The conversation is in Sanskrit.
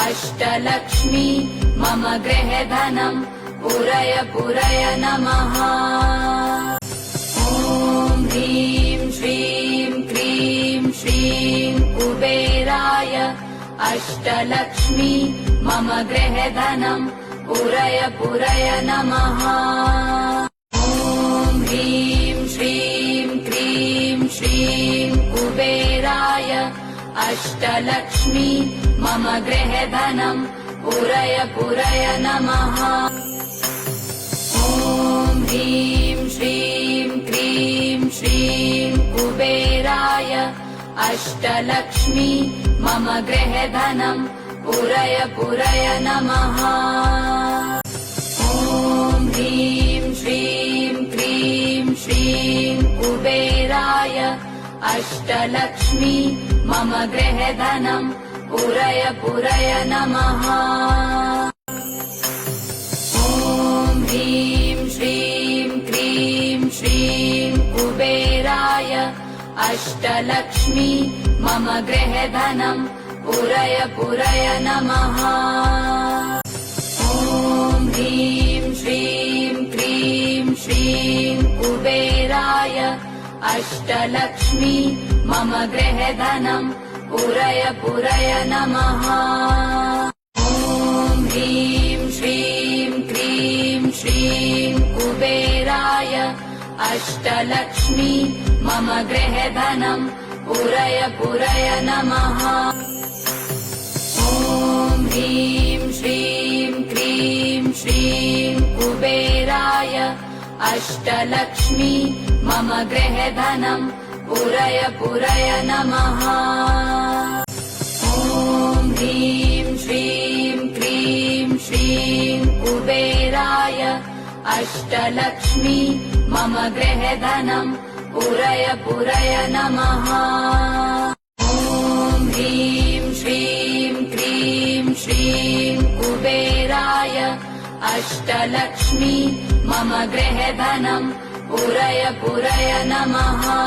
अष्टलक्ष्मी मम गृहे धनम् पुरय पुरय नमः। ॐ ह्रीं श्रीं क्रीं श्रीं कुबेराय अष्टलक्ष्मी मम गृहे धनम् पुरय पुरय नमः। ॐ ह्रीं श्रीं क्रीं श्रीं कुबेराय अष्टलक्ष्मी मम गृहे धनम् पुरय पुरय नमः। ॐ ह्रीं श्रीं क्रीं श्रीं कुबेराय अष्टलक्ष्मी मम गृहे धनम् पुरय पुरय नमः। ॐ ह्रीं श्रीं क्रीं श्रीं कुबेराय अष्टलक्ष्मी मम गृहे धनम् पुरय पुरय नमः। ॐ ह्रीं श्रीं क्रीं श्रीं कुबेराय अष्टलक्ष्मी मम गृहे धनम् पुरय पुरय नमः। ॐ ह्रीं श्रीं क्रीं श्रीं कुबेराय अष्टलक्ष्मी मम गृहे धनम् पुरय पुरय नमः। ॐ ह्रीं श्रीं क्रीं श्रीं कुबेराय अष्टलक्ष्मी मम गृहे धनम् पुरय पुरय नमः। ॐ ह्रीं श्रीं क्रीं श्रीं कुबेराय अष्टलक्ष्मी मम गृहे धनम् पुरय पुरय नमः। ॐ ह्रीं श्रीं क्रीं श्रीं कुबेराय अष्टलक्ष्मी मम गृहे धनम् पुरय पुरय नमः। ॐ ह्रीं श्रीं क्रीं श्रीं कुबेराय अष्टलक्ष्मी मम गृहे धनम् पुरय पुरय नमः।